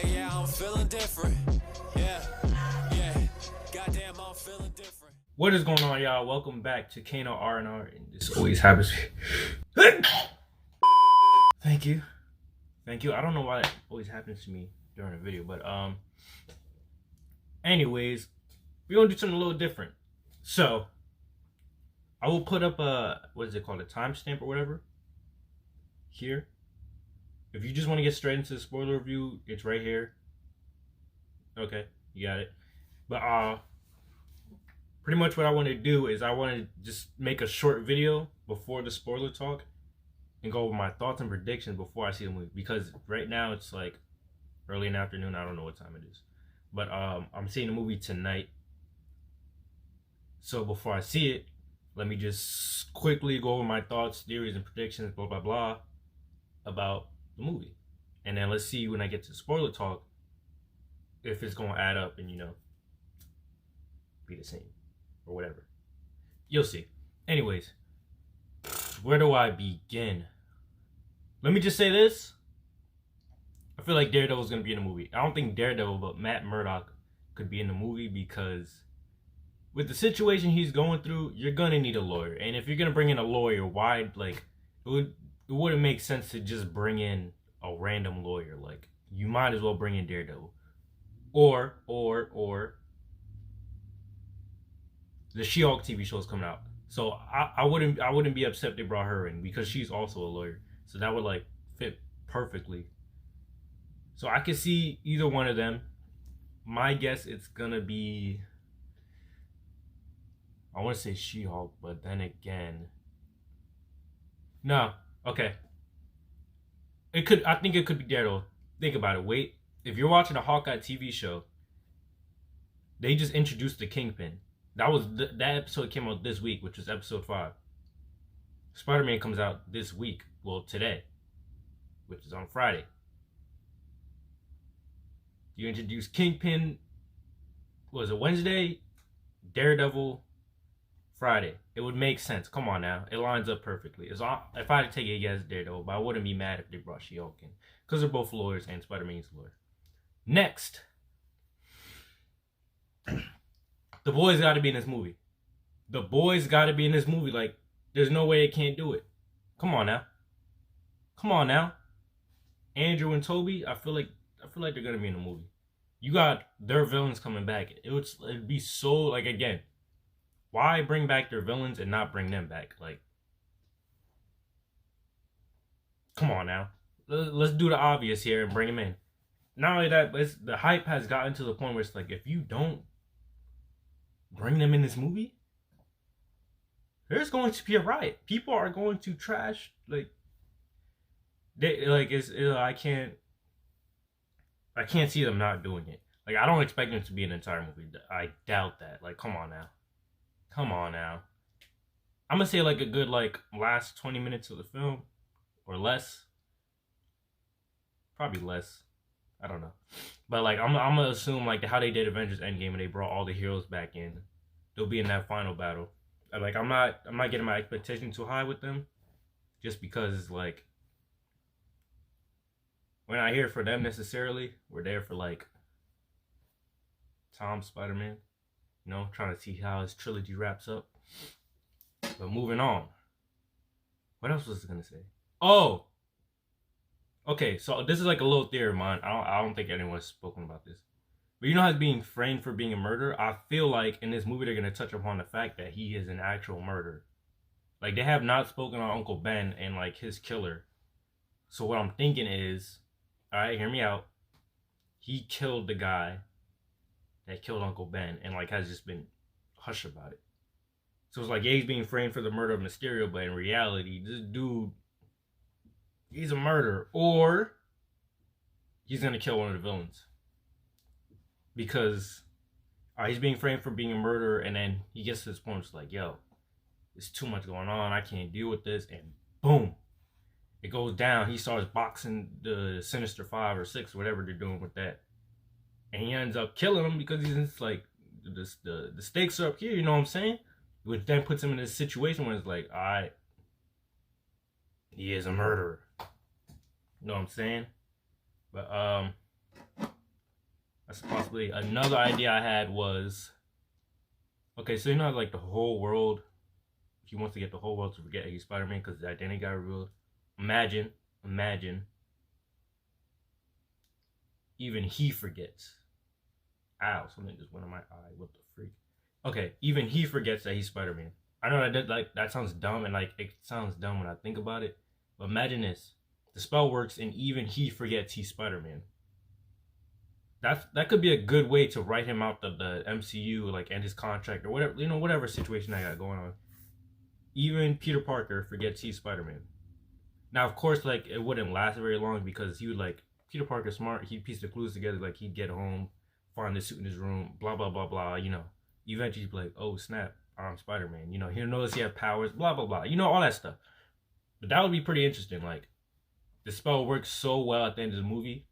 Yeah, I'm feeling different. Yeah, yeah. Goddamn, I'm feeling different. What is going on, y'all? Welcome back to Kano R&R, and this always happens. Thank you. I don't know why that always happens to me during a video, but anyways, we're gonna do something a little different. So, I will put up a, what is it called, a timestamp or whatever, here. If you just want to get straight into the spoiler review, it's right here. Okay, you got it. But pretty much what I want to do is I want to just make a short video before the spoiler talk and go over my thoughts and predictions before I see the movie, because right now it's like early in the afternoon. I don't know what time it is, but I'm seeing the movie tonight. So before I see it, let me just quickly go over my thoughts, theories, and predictions, blah blah blah, about the movie, and then let's see when I get to spoiler talk if it's gonna add up and be the same or whatever. You'll see. Anyways, where do I begin? Let me just say this. I feel like Daredevil's gonna be in the movie. I don't think Daredevil, but Matt Murdock could be in the movie, because with the situation he's going through, you're gonna need a lawyer. And if you're gonna bring in a lawyer, why, like, it wouldn't make sense to just bring in a random lawyer. Like, you might as well bring in Daredevil. Or the She-Hulk TV show is coming out. So I wouldn't be upset they brought her in, because she's also a lawyer. So that would like fit perfectly. So I could see either one of them. My guess it's gonna be, I want to say She-Hulk, but then again, no. Okay. I think it could be Daredevil. Think about it. Wait, if you're watching a Hawkeye TV show, they just introduced the Kingpin. That episode came out this week, which was episode 5. Spider-Man comes out this week, well, today, which is on Friday. You introduce Kingpin, was it Wednesday? Daredevil, Friday. It would make sense. Come on now. It lines up perfectly. If I had to take it, yes, Daredevil, but I wouldn't be mad if they brought She-Hulk in, because they're both lawyers and Spider-Man's a lawyer. Next. The boys got to be in this movie. The boys got to be in this movie. Like, there's no way they can't do it. Come on now. Andrew and Toby, I feel like they're gonna be in the movie. You got their villains coming back. It'd be so, like, again, why bring back their villains and not bring them back? Like, come on now. Let's do the obvious here and bring them in. Not only that, but the hype has gotten to the point where it's like, if you don't bring them in this movie, there's going to be a riot. People are going to trash. Like, I can't see them not doing it. Like, I don't expect them to be an entire movie. I doubt that. Like, come on now. I'm gonna say like a good like last 20 minutes of the film, or less. Probably less. I don't know. But like I'm gonna assume like how they did Avengers Endgame and they brought all the heroes back in. They'll be in that final battle. Like I'm not getting my expectations too high with them, just because like we're not here for them necessarily. We're there for like Tom Spider-Man, trying to see how his trilogy wraps up. But moving on. What else was I gonna say? Oh, okay, so this is like a little theory of mine. I don't think anyone's spoken about this. But you know how he's being framed for being a murderer? I feel like in this movie they're going to touch upon the fact that he is an actual murderer. Like, they have not spoken on Uncle Ben and like his killer. So what I'm thinking is, alright, hear me out. He killed the guy that killed Uncle Ben and like has just been hush about it. So it's like, yeah, he's being framed for the murder of Mysterio, but in reality, this dude, he's a murderer, or he's gonna kill one of the villains, because he's being framed for being a murderer, and then he gets to this point, it's like, yo, there's too much going on, I can't deal with this, and boom, it goes down. He starts boxing the Sinister 5 or 6, whatever they're doing with that, and he ends up killing him because he's just like, the stakes are up here, you know what I'm saying? Which then puts him in this situation where it's like, all right, he is a murderer. You know what I'm saying? But That's a possibility. Another idea I had was, okay, so you know, like the whole world, he wants to get the whole world to forget he's Spider-Man because his identity got revealed. Imagine, even he forgets. Ow, something just went in my eye. What the freak? Okay, even he forgets that he's Spider-Man. I know that sounds dumb, and like it sounds dumb when I think about it. But imagine this: the spell works, and even he forgets he's Spider-Man. That could be a good way to write him out the MCU, like end his contract or whatever, you know, whatever situation I got going on. Even Peter Parker forgets he's Spider-Man. Now, of course, like it wouldn't last very long because he would like Peter Parker's smart. He'd piece the clues together. Like he'd get home, find the suit in his room, blah blah blah blah. You know, eventually he'd be like, oh snap, I'm Spider-Man. You know, he'll notice he has powers, blah blah blah. You know, all that stuff. But that would be pretty interesting. Like the spell works so well at the end of the movie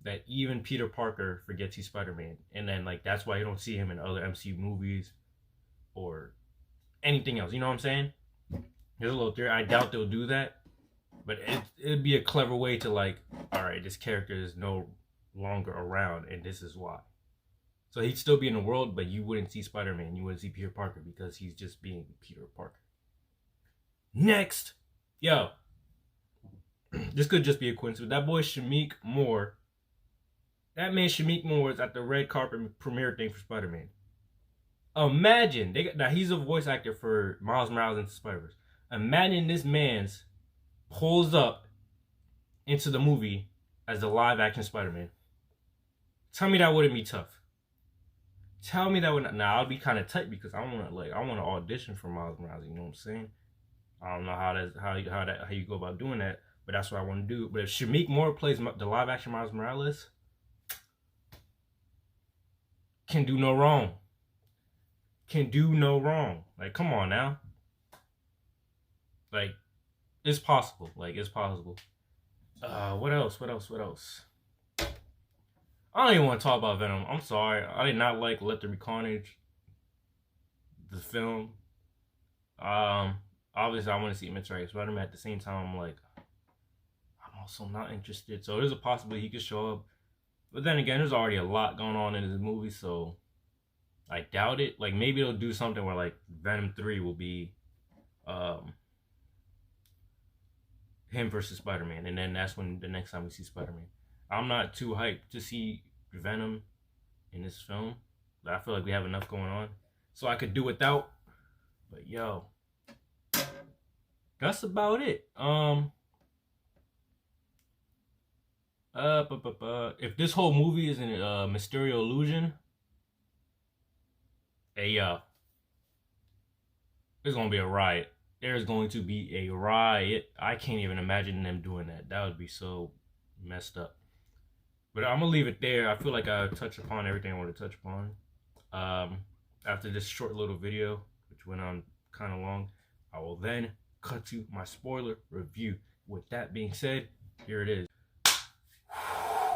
that even Peter Parker forgets he's Spider-Man, and then like that's why you don't see him in other MCU movies or anything else. You know what I'm saying? Here's a little theory. I doubt they'll do that, but it'd be a clever way to like, all right, this character is no longer around, and this is why. So he'd still be in the world, but you wouldn't see Spider-Man. You wouldn't see Peter Parker because he's just being Peter Parker. Next, yo, this could just be a coincidence. That boy Shameik Moore. That man Shameik Moore is at the red carpet premiere thing for Spider-Man. Imagine, now he's a voice actor for Miles Morales and Spider-Verse. Imagine this man's pulls up into the movie as the live action Spider-Man. Tell me that wouldn't be tough. Tell me that wouldn't. Now I'll be kind of tight because I want to audition for Miles Morales. You know what I'm saying? I don't know how you go about doing that, but that's what I want to do. But if Shameik Moore plays the live action Miles Morales, can do no wrong. Can do no wrong. Like, come on now. Like, it's possible. Like, it's possible. What else? I don't even want to talk about Venom. I'm sorry. I did not like Let There Be Carnage, the film. Obviously, I want to see him interact with Spider-Man. At the same time, I'm like, I'm also not interested. So there's a possibility he could show up. But then again, there's already a lot going on in this movie, so I doubt it. Like, maybe they'll do something where, like, Venom 3 will be him versus Spider-Man, and then that's when the next time we see Spider-Man. I'm not too hyped to see Venom in this film. I feel like we have enough going on, so I could do without. But yo, that's about it. If this whole movie is a Mysterio illusion, hey yo, there's gonna be a riot. There's going to be a riot. I can't even imagine them doing that. That would be so messed up. But I'm gonna leave it there. I feel like I touched upon everything I want to touch upon. After this short little video, which went on kind of long, I will then cut to my spoiler review. With that being said, here it is.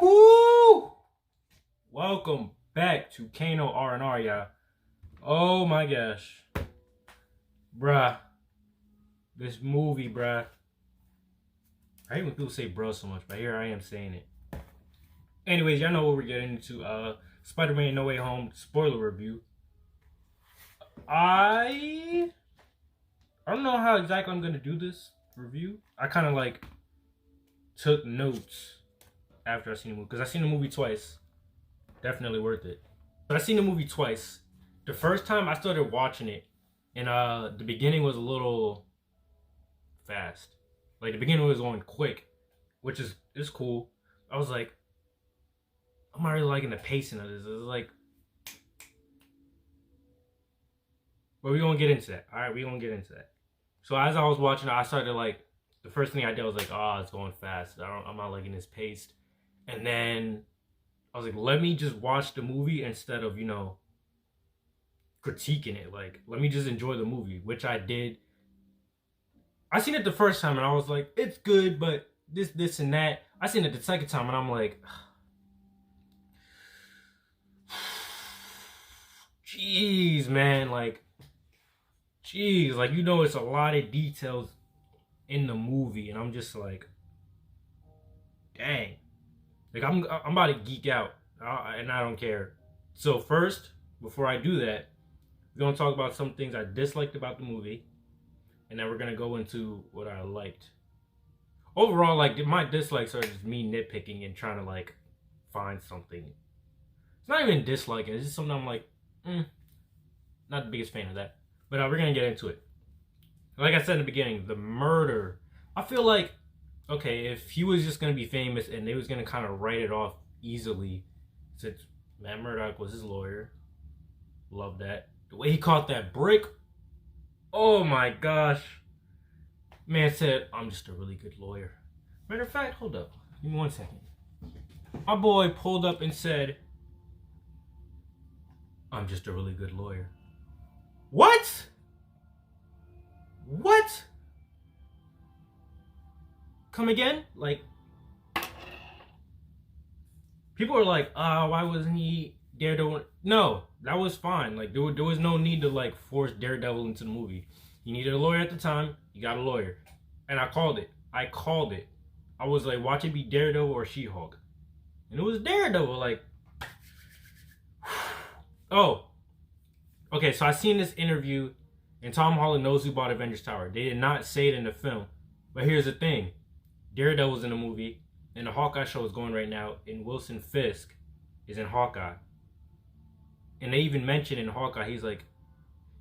Woo! Welcome back to Kano R&R, y'all. Oh my gosh. Bruh. This movie, bruh. I hate when people say bruh so much, but here I am saying it. Anyways, y'all know what we're getting into. Spider-Man No Way Home spoiler review. I don't know how exactly I'm gonna do this review. I kind of like took notes after I seen the movie, because I seen the movie twice. Definitely worth it. But I seen the movie twice. The first time I started watching it, and the beginning was a little fast. Like the beginning was going quick, which is cool. I was like, I'm not really liking the pacing of this. It's like, but we're gonna get into that. Alright, we're gonna get into that. So as I was watching it, I started like, the first thing I did was like, oh, it's going fast. I'm not liking this pace. And then I was like, let me just watch the movie instead of, you know, critiquing it. Like, let me just enjoy the movie, which I did. I seen it the first time and I was like, it's good, but this and that. I seen it the second time and I'm like, jeez, man, like, jeez, like, you know, it's a lot of details in the movie, and I'm just like, dang, like, I'm about to geek out. and I don't care. So first, before I do that, we're gonna talk about some things I disliked about the movie, and then we're gonna go into what I liked. Overall, like my dislikes are just me nitpicking and trying to like find something. It's not even disliking; it's just something I'm like, not the biggest fan of that. But we're gonna get into it. Like I said in the beginning, the murder. I feel like, okay, if he was just gonna be famous and they was gonna kind of write it off easily, since Matt Murdock was his lawyer. Love that. The way he caught that brick. Oh my gosh. Man said, I'm just a really good lawyer. Matter of fact, hold up. Give me 1 second. My boy pulled up and said, I'm just a really good lawyer. What? What? Come again? Like, people are like, why wasn't he Daredevil? No, that was fine. Like, there was no need to, like, force Daredevil into the movie. You needed a lawyer at the time. You got a lawyer. And I called it. I was like, watch it be Daredevil or She-Hulk. And it was Daredevil. Like, oh. Okay, so I seen this interview, and Tom Holland knows who bought Avengers Tower. They did not say it in the film. But here's the thing. Daredevil's in the movie, and the Hawkeye show is going right now, and Wilson Fisk is in Hawkeye. And they even mentioned in Hawkeye, he's like,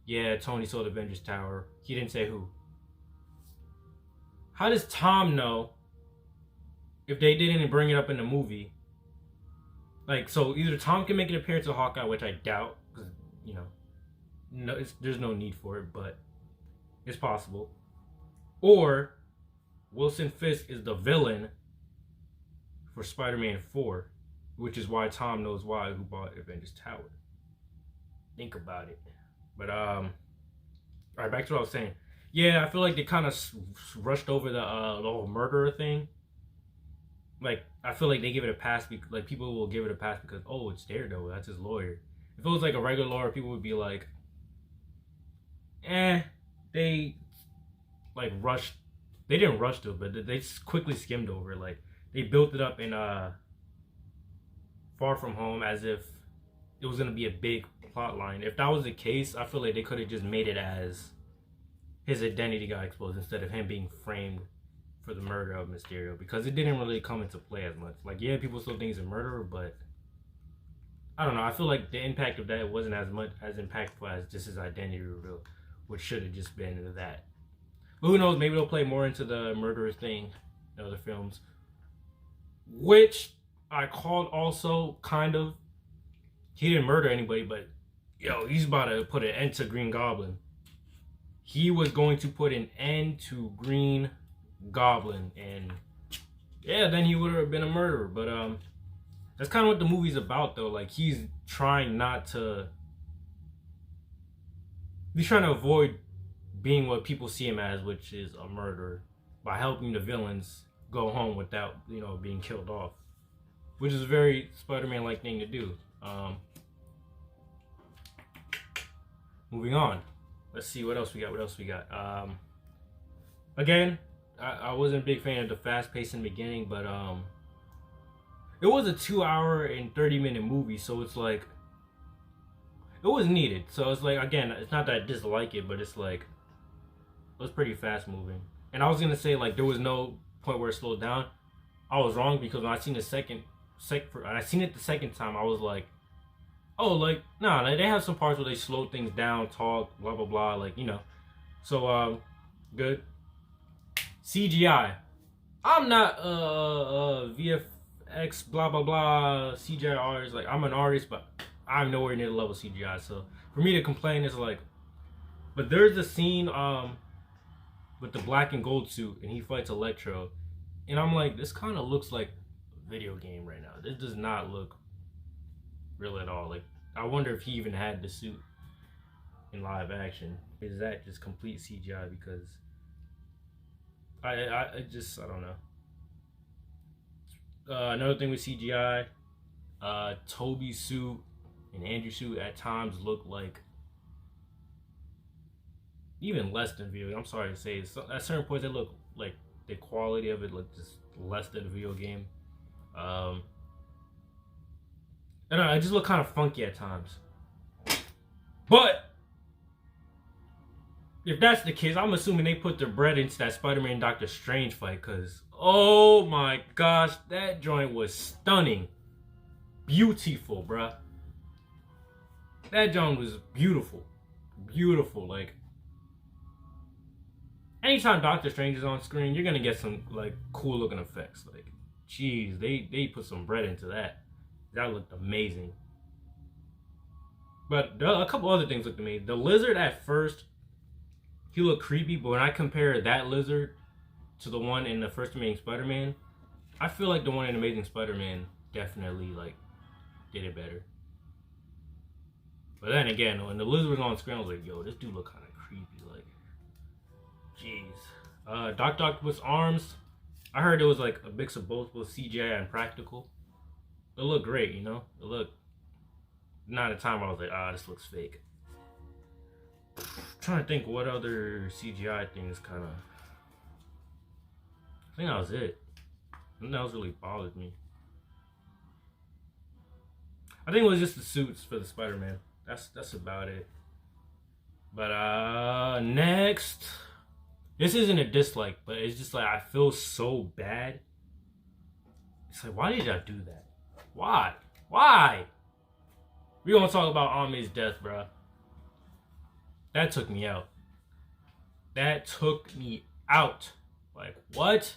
yeah, Tony sold Avengers Tower. He didn't say who. How does Tom know if they didn't bring it up in the movie? Like, so either Tom can make an appearance to Hawkeye, which I doubt, because, you know, no, there's no need for it, but it's possible. Or Wilson Fisk is the villain for Spider-Man 4, which is why Tom knows who bought Avengers Tower. Think about it. But alright, back to what I was saying. Yeah, I feel like they kind of rushed over the whole murderer thing. Like, I feel like they give it a pass. Like, people will give it a pass because, oh, it's Daredevil, that's his lawyer. If it was like a regular lawyer, people would be like, they like rushed. They didn't rush to it, but they quickly skimmed over it. Like, they built it up in Far From Home as if it was gonna be a big plot line. If that was the case, I feel like they could have just made it as his identity got exposed instead of him being framed for the murder of Mysterio, because it didn't really come into play as much. Like, yeah, people still think he's a murderer, but I don't know. I feel like the impact of that wasn't as impactful as just his identity reveal, which should have just been that. But who knows? Maybe they'll play more into the murderer thing in other films, which I called also kind of. He didn't murder anybody, but yo, he's about to put an end to Green Goblin. He was going to put an end to Green Goblin, and yeah, then he would have been a murderer. But that's kind of what the movie's about, though. Like, he's trying to avoid being what people see him as, which is a murderer, by helping the villains go home without, you know, being killed off, which is a very Spider-Man-like thing to do. Moving on. Let's see what else we got. Again, I wasn't a big fan of the fast pace in the beginning, but it was a 2-hour and 30-minute movie, so it's like it was needed. So it's like, again, it's not that I dislike it, but it's like it was pretty fast moving. And I was gonna say, like, there was no point where it slowed down. I was wrong, because when I seen it the second time, I was like, oh, like, nah, like, they have some parts where they slow things down, talk, blah blah blah, like, you know. So good. CGI. I'm not VFX blah blah blah CGI artist. Like, I'm an artist, but I'm nowhere near the level of CGI. So for me to complain is like, but there's a scene with the black and gold suit, and he fights Electro, and I'm like, this kind of looks like a video game right now. This does not look real at all. Like, I wonder if he even had the suit in live action. Is that just complete CGI? Because I don't know. Another thing with CGI, Toby's suit and Andrew's suit at times look like even less than video. I'm sorry to say, at certain points they look like the quality of it look just less than a video game. I don't know, it just looked kind of funky at times. But if that's the case, I'm assuming they put their bread into that Spider-Man Doctor Strange fight, because oh my gosh, that joint was stunning. Beautiful, bruh. That joint was beautiful. Beautiful. Like, anytime Doctor Strange is on screen, you're gonna get some like cool looking effects. Like, jeez, they put some bread into that. That looked amazing. But a couple other things looked amazing. The lizard at first, he looked creepy, but when I compare that lizard to the one in the first Amazing Spider-Man, I feel like the one in Amazing Spider-Man definitely like did it better. But then again, when the lizard was on screen, I was like, yo, this dude look kind of creepy. Like, jeez. Dr. Octopus arms, I heard it was like a mix of both CGI and practical. It looked great, you know? It looked, not a time where I was like, this looks fake. I'm trying to think what other CGI things kind of, I think that was it. Nothing else really bothered me. I think it was just the suits for the Spider-Man. That's about it. But next, this isn't a dislike, but it's just like I feel so bad. It's like, why did I do that? Why? We gonna talk about Aunt May's death, bro. That took me out. Like, what?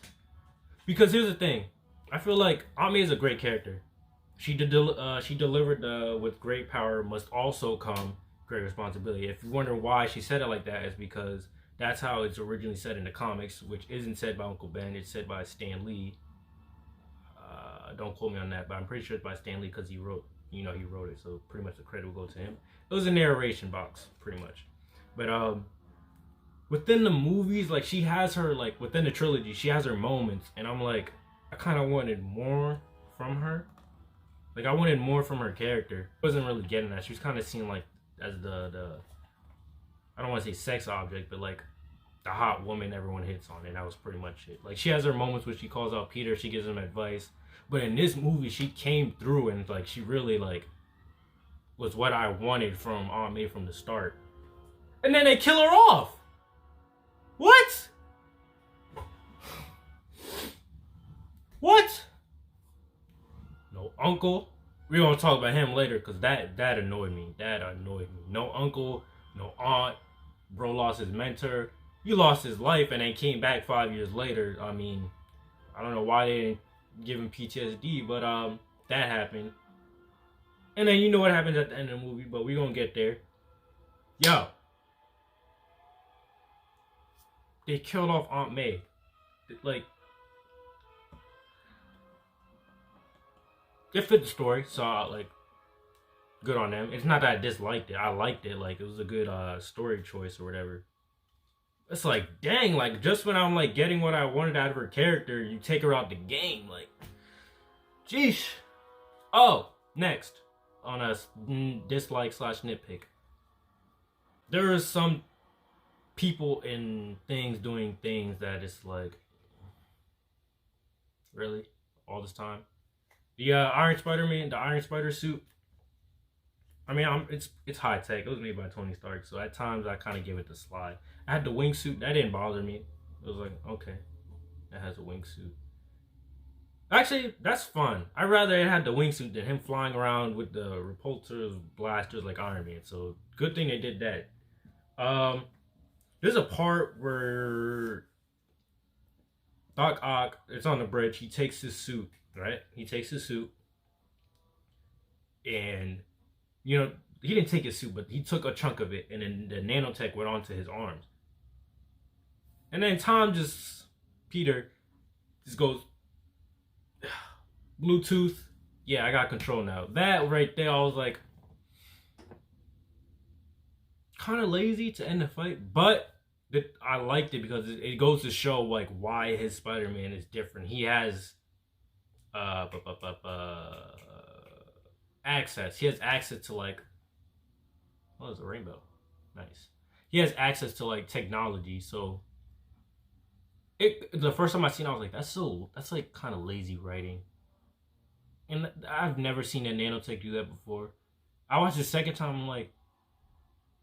Because here's the thing. I feel like Aunt May is a great character. She delivered with great power must also come great responsibility. If you're wondering why she said it like that, it's because that's how it's originally said in the comics, which isn't said by Uncle Ben. It's said by Stan Lee. Don't quote me on that, but I'm pretty sure it's by Stan Lee because he wrote it. So pretty much the credit will go to him. It was a narration box, pretty much. But within the movies, like she has her, like within the trilogy, she has her moments, and I'm like, I kind of wanted more from her. Like, I wanted more from her character. I wasn't really getting that. She was kind of seen like as the I don't want to say sex object, but like the hot woman everyone hits on, and that was pretty much it. Like, she has her moments where she calls out Peter, she gives him advice, but in this movie, she came through and like she really like was what I wanted from Aunt May from the start. And then they kill her off. What? What? No uncle. We're gonna talk about him later because that annoyed me. No uncle, no aunt. Bro lost his mentor. He lost his life and then came back 5 years later. I mean, I don't know why they didn't give him PTSD, but that happened. And then you know what happens at the end of the movie, but we're gonna get there. Yo. They killed off Aunt May. Like, it fit the story, so like, good on them. It's not that I disliked it. I liked it. Like, it was a good story choice or whatever. It's like, dang, like, just when I'm like getting what I wanted out of her character, you take her out the game. Like, jeez. Oh, next on a dislike / nitpick. There are some people and things doing things that it's like, really? All this time? The Iron Spider suit. I mean, it's high tech. It was made by Tony Stark, so at times I kind of give it the slide. I had the wingsuit. That didn't bother me. It was like, okay, that has a wingsuit. Actually, that's fun. I'd rather it had the wingsuit than him flying around with the repulsors, blasters like Iron Man. So good thing they did that. There's a part where Doc Ock, it's on the bridge. He takes his suit, right? He takes his suit, and you know, he didn't take his suit, but he took a chunk of it, and then the nanotech went onto his arms. And then Peter just goes, Bluetooth, yeah, I got control now. That right there, I was like, kind of lazy to end the fight, but I liked it because it goes to show like why his Spider-Man is different. He has access. He has access to like, oh, there's a rainbow. Nice. He has access to like technology. So the first time I seen it, I was like, that's like kind of lazy writing. And I've never seen a nanotech do that before. I watched the second time, I'm like,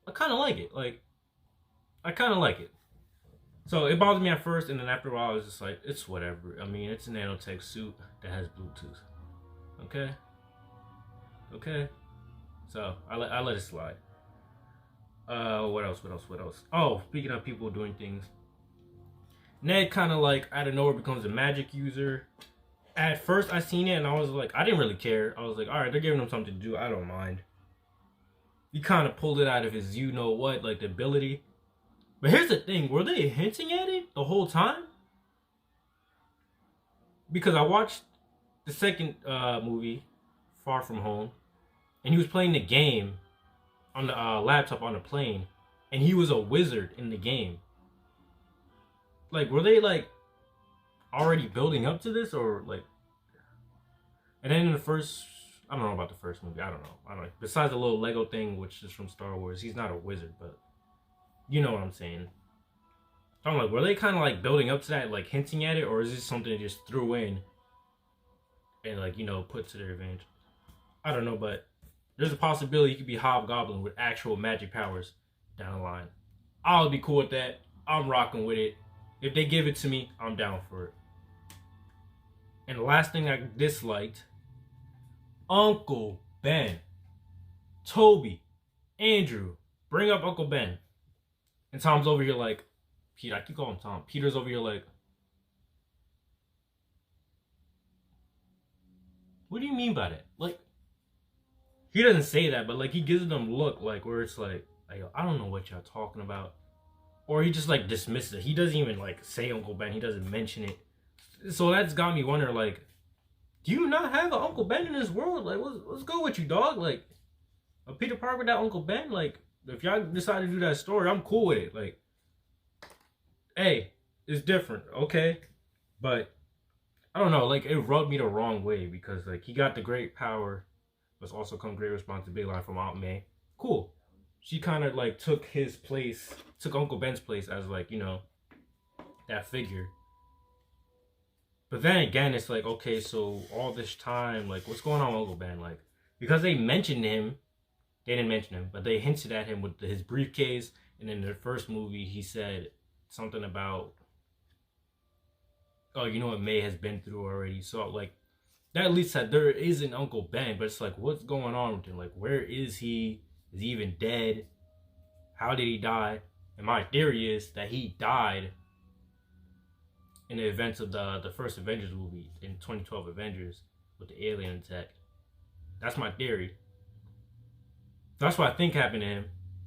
I kind of like it. Like, I kind of like it. So it bothered me at first, and then after a while, I was just like, it's whatever. I mean, it's a nanotech suit that has Bluetooth. Okay? Okay? So I let it slide. What else? Oh, speaking of people doing things, Ned kind of like out of nowhere becomes a magic user. At first, I seen it and I was like, I didn't really care. I was like, all right, they're giving him something to do. I don't mind. He kind of pulled it out of his, you know what, like the ability. But here's the thing: were they hinting at it the whole time? Because I watched the second movie, Far From Home, and he was playing the game on the laptop on the plane, and he was a wizard in the game. Like, were they like already building up to this, or like? And then in the first, I don't know about the first movie. I don't know. Besides the little Lego thing, which is from Star Wars, he's not a wizard, but you know what I'm saying. So I'm like, were they kind of like building up to that, like hinting at it, or is this something they just threw in and like, you know, put to their advantage? I don't know, but there's a possibility he could be Hobgoblin with actual magic powers down the line. I'll be cool with that. I'm rocking with it. If they give it to me, I'm down for it. And the last thing I disliked, Uncle Ben. Toby, Andrew, bring up Uncle Ben. And Tom's over here like, Pete, I keep calling him Tom. Peter's over here like, what do you mean by that? Like, he doesn't say that, but like he gives them look like where it's like, I don't know what y'all talking about. Or he just like dismisses it. He doesn't even like say Uncle Ben. He doesn't mention it. So that's got me wondering, like, do you not have an Uncle Ben in this world? Like, what's good with you, dog? Like, a Peter Parker without Uncle Ben? Like, if y'all decide to do that story, I'm cool with it. Like, hey, it's different, okay? But, I don't know, like, it rubbed me the wrong way because, like, he got the great power, but also come great responsibility line from Aunt May. Cool. She kind of, like, took Uncle Ben's place as, like, you know, that figure. But then again, it's like, okay, so all this time, like, what's going on with Uncle Ben? Like, because they mentioned him, they didn't mention him, but they hinted at him with his briefcase. And in the first movie, he said something about, oh, you know what May has been through already. So, like, that at least said there is an Uncle Ben, but it's like, what's going on with him? Like, where is he? Is he even dead? How did he die? And my theory is that he died in the events of the first Avengers movie, in 2012 Avengers, with the alien attack. That's my theory. That's what I think happened to him.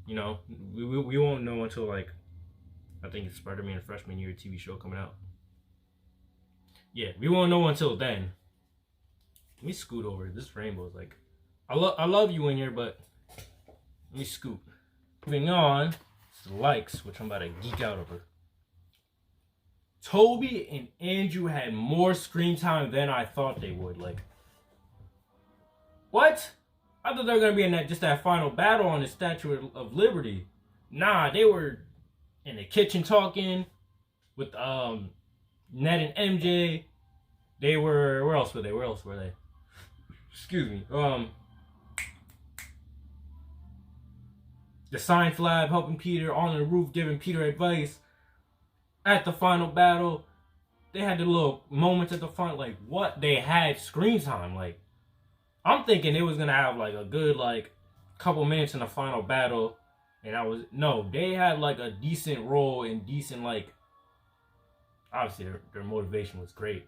You know, we won't know until, like, I think it's Spider-Man freshman year TV show coming out. Yeah, we won't know until then. Let me scoot over. This rainbow's like, I love you in here, but let me scoot. Moving on, it's the likes, which I'm about to geek out over. Toby and Andrew had more screen time than I thought they would. Like, what? I thought they were gonna be in that final battle on the Statue of Liberty. Nah, they were in the kitchen talking with Ned and MJ. They were, where else were they? Excuse me. The science lab helping Peter, on the roof giving Peter advice. At the final battle, they had the little moments at the front, like, what? They had screen time. Like, I'm thinking it was gonna have like a good like couple minutes in the final battle, and no, they had like a decent role and decent, like, obviously their motivation was great,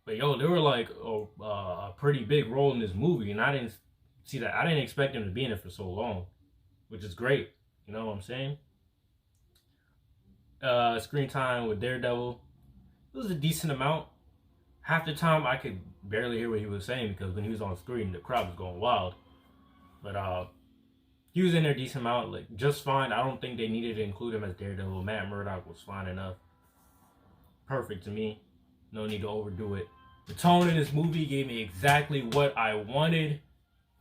but yo, they were like a pretty big role in this movie, and I didn't see that. I didn't expect them to be in it for so long, which is great. You know what I'm saying? Screen time with Daredevil, it was a decent amount. Half the time I could barely hear what he was saying because when he was on screen, the crowd was going wild. But he was in there a decent amount, like, just fine. I don't think they needed to include him as Daredevil. Matt Murdock was fine enough. Perfect to me. No need to overdo it. The tone of this movie gave me exactly what I wanted.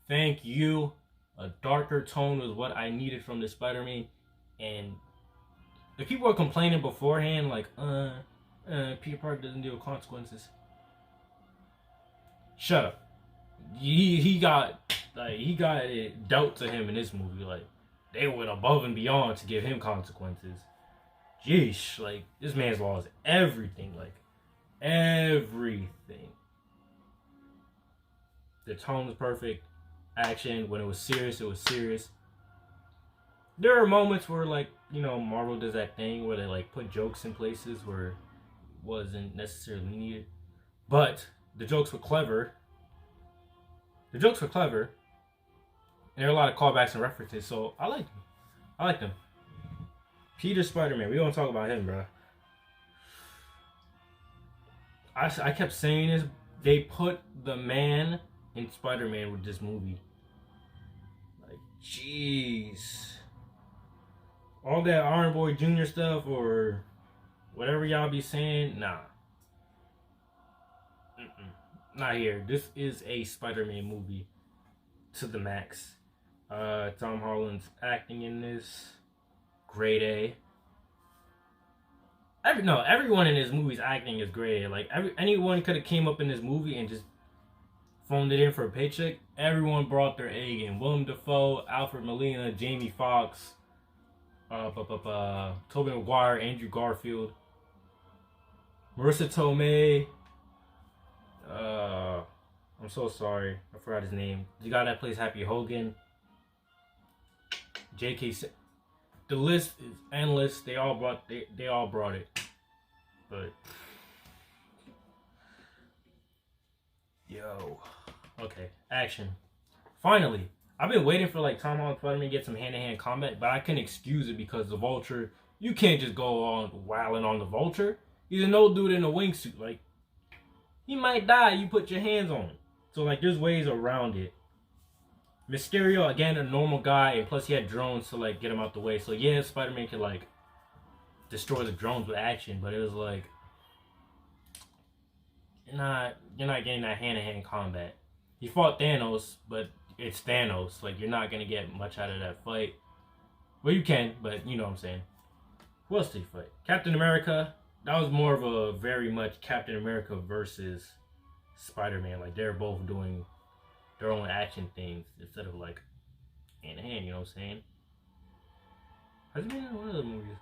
Thank you. A darker tone was what I needed from the Spider-Man. And if people were complaining beforehand, like, Peter Parker doesn't deal with consequences. Shut up. He got it dealt to him in this movie. Like, they went above and beyond to give him consequences. Jeesh, like, this man's lost everything. Like, everything. The tone was perfect. Action, when it was serious, it was serious. There are moments where, like, you know, Marvel does that thing where they, like, put jokes in places where it wasn't necessarily needed. But the jokes were clever. And there are a lot of callbacks and references, so I liked them. Peter Spider-Man, we don't talk about him, bro. I kept saying this. They put the man in Spider-Man with this movie. Like, jeez. All that Iron Boy Jr. stuff or whatever y'all be saying, nah. Not here. This is a Spider-Man movie to the max. Tom Holland's acting in this, grade A. Everyone in this movie's acting is grade A. Like, anyone could have came up in this movie and just phoned it in for a paycheck. Everyone brought their A game. Willem Dafoe, Alfred Molina, Jamie Foxx, Tobey Maguire, Andrew Garfield, Marissa Tomei. I'm so sorry, I forgot his name. The guy that plays Happy Hogan. J.K. The list is endless. They all brought it. But yo, okay, action. Finally, I've been waiting for like Tom Holland Spider-Man to get some hand-to-hand combat, but I can excuse it because the Vulture. You can't just go on wilding on the Vulture. He's an old dude in a wingsuit. Like, he might die. You put your hands on him. So like, there's ways around it. Mysterio, again, a normal guy, and plus he had drones to like get him out the way. So yeah, Spider-Man could like destroy the drones with action, but it was like you're not getting that hand-to-hand combat. He fought Thanos, but it's Thanos. Like, you're not gonna get much out of that fight. Well, you can, but you know what I'm saying. Who else did he fight? Captain America. That was more of a very much Captain America versus Spider-Man. Like, they're both doing their own action things instead of like hand-to-hand, you know what I'm saying? Has he been in one of the movies?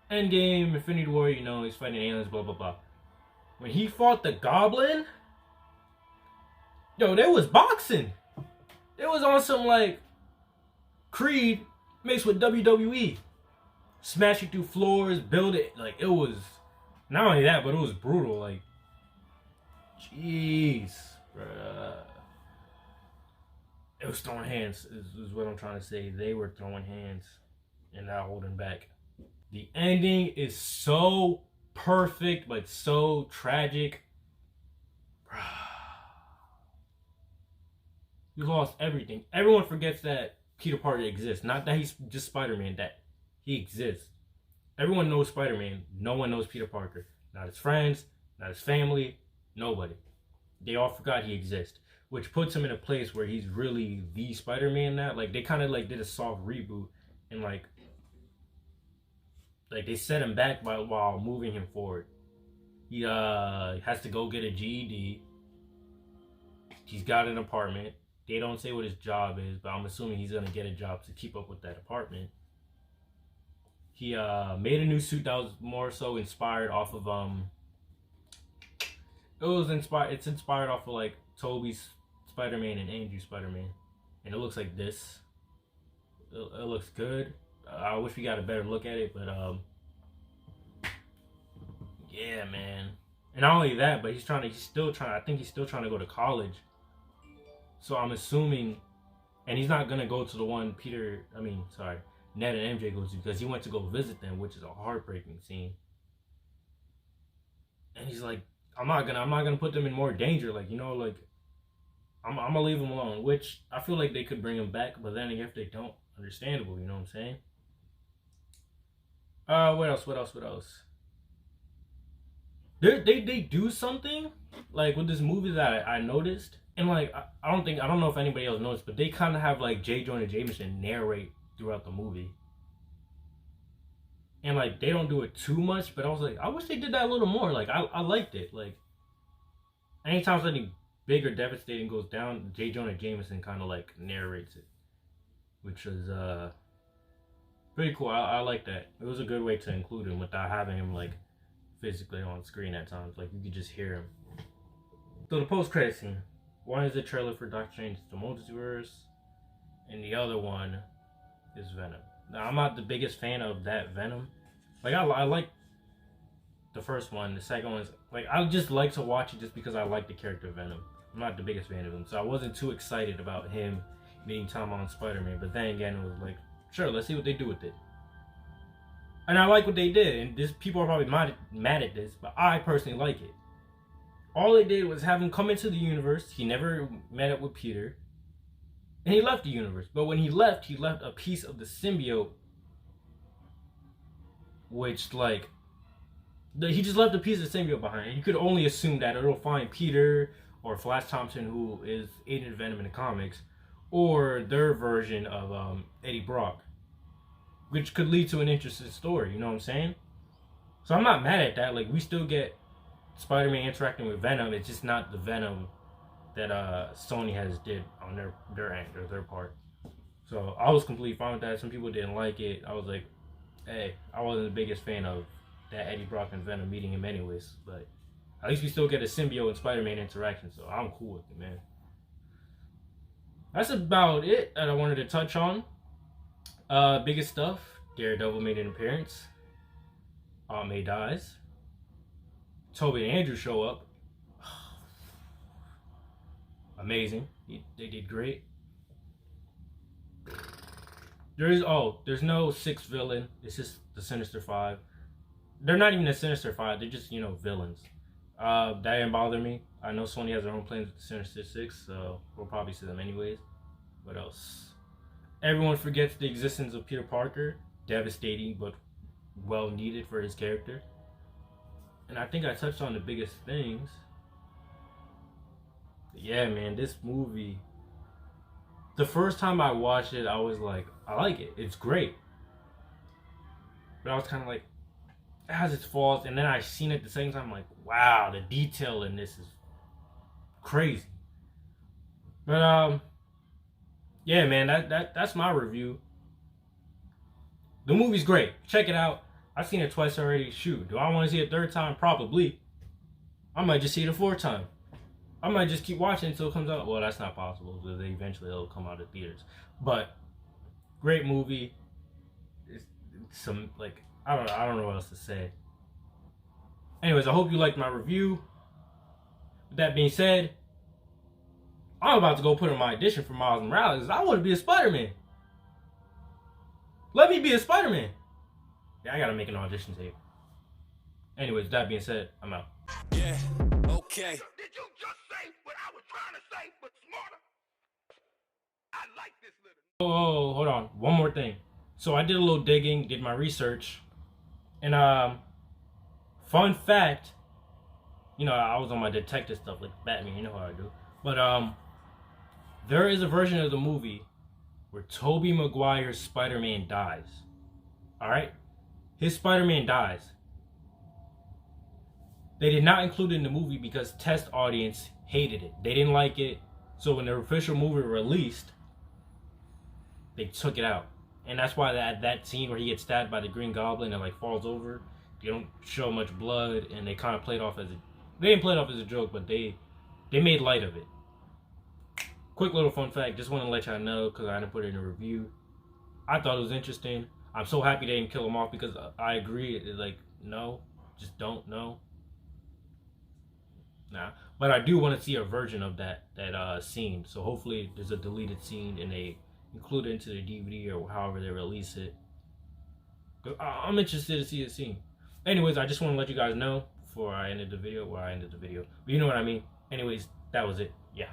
Endgame, Infinity War, you know, he's fighting aliens, blah, blah, blah. When he fought the Goblin, yo, there was boxing. It was on some, like, Creed mixed with WWE. Smash you through floors, build it. Like, it was, not only that, but it was brutal. Like, jeez, bruh. It was throwing hands, is what I'm trying to say. They were throwing hands and not holding back. The ending is so perfect, but so tragic. You lost everything. Everyone forgets that Peter Parker exists. Not that he's just Spider-Man, that he exists. Everyone knows Spider-Man. No one knows Peter Parker. Not his friends, not his family, nobody. They all forgot he exists. Which puts him in a place where he's really the Spider-Man now. Like, they kind of like did a soft reboot and like they set him back while moving him forward. He has to go get a GED. He's got an apartment. They don't say what his job is, but I'm assuming he's gonna get a job to keep up with that apartment. He made a new suit that was more so inspired off of It's inspired off of like Tobey's Spider-Man and Andrew's Spider-Man, and it looks like this. It looks good. I wish we got a better look at it, but yeah, man. And not only that, but he's still trying to go to college. So I'm assuming, and he's not gonna go to the one Ned and MJ goes to, because he went to go visit them, which is a heartbreaking scene. And he's like, I'm not gonna put them in more danger, like, you know, like I'm gonna leave him alone, which I feel like they could bring him back, but then if they don't, understandable, you know what I'm saying? What else? They do something like with this movie that I noticed, and like I don't know if anybody else noticed, but they kind of have like J. Jonah Jameson narrate throughout the movie, and like they don't do it too much, but I was like, I wish they did that a little more. Like I liked it. Like anytime something big or devastating goes down, J. Jonah Jameson kind of like narrates it, which is pretty cool. I like that. It was a good way to include him without having him like physically on screen at times. Like you could just hear him. So the post-credit scene. One is the trailer for Doctor Strange The Multiverse, and the other one is Venom. Now I'm not the biggest fan of that Venom. Like I like the first one. The second one is like I just like to watch it just because I like the character Venom. I'm not the biggest fan of him, so I wasn't too excited about him meeting Tom Holland's Spider-Man. But then again, it was like, sure, let's see what they do with it. And I like what they did. And this people are probably mad at this, but I personally like it. All they did was have him come into the universe. He never met up with Peter. And he left the universe. But when he left a piece of the symbiote. Which, like, he just left a piece of the symbiote behind. And you could only assume that it'll find Peter or Flash Thompson, who is Agent Venom in the comics, or their version of Eddie Brock. Which could lead to an interesting story, you know what I'm saying? So I'm not mad at that. Like, we still get Spider-Man interacting with Venom. It's just not the Venom that Sony has did on their end or their part. So I was completely fine with that. Some people didn't like it. I was like, hey, I wasn't the biggest fan of that Eddie Brock and Venom meeting him anyways. But at least we still get a symbiote and Spider-Man interaction. So I'm cool with it, man. That's about it that I wanted to touch on. Biggest stuff. Daredevil made an appearance. Aunt May dies. Toby and Andrew show up. Amazing. They did great. There's no sixth villain. It's just the Sinister Five. They're not even the Sinister Five. They're just, villains. That didn't bother me. I know Sony has their own plans with the Sinister Six, so we'll probably see them anyways. What else? Everyone forgets the existence of Peter Parker. Devastating, but well needed for his character. And I think I touched on the biggest things. But yeah, man, this movie. The first time I watched it, I was like, I like it. It's great. But I was kind of like, it has its faults. And then I seen it at the same time, like, wow, the detail in this is crazy. But yeah, man, that's my review. The movie's great. Check it out. I've seen it twice already. Shoot, do I want to see it a third time? Probably. I might just see it a fourth time. I might just keep watching until it comes out. Well, that's not possible because eventually it'll come out of theaters. But great movie. It's some like I don't know what else to say. Anyways, I hope you liked my review. With that being said, I'm about to go put in my audition for Miles Morales. I want to be a Spider-Man. Let me be a Spider-Man. Yeah, I gotta make an audition tape. Anyways, that being said, I'm out. Yeah, okay. Did you just say what I was trying to say, but smarter? I like this little. Oh, hold on. One more thing. So I did a little digging, did my research, and fun fact, I was on my detective stuff like Batman. You know how I do. But there is a version of the movie where Tobey Maguire's Spider-Man dies. All right, his Spider-Man dies. They did not include it in the movie because test audience hated it. They didn't like it. So when the official movie released, they took it out. And that's why that scene where he gets stabbed by the Green Goblin and like falls over, they don't show much blood, and they kind of played off as they didn't play it off as a joke, but they made light of it. Quick little fun fact, just want to let y'all know because I didn't put it in a review. I thought it was interesting. I'm so happy they didn't kill him off because I agree. It's like, no, just don't know. Nah, but I do want to see a version of that scene. So hopefully there's a deleted scene and they include it into the DVD or however they release it. I'm interested to see the scene. Anyways, I just want to let you guys know before I ended the video. But you know what I mean. Anyways, that was it. Yeah.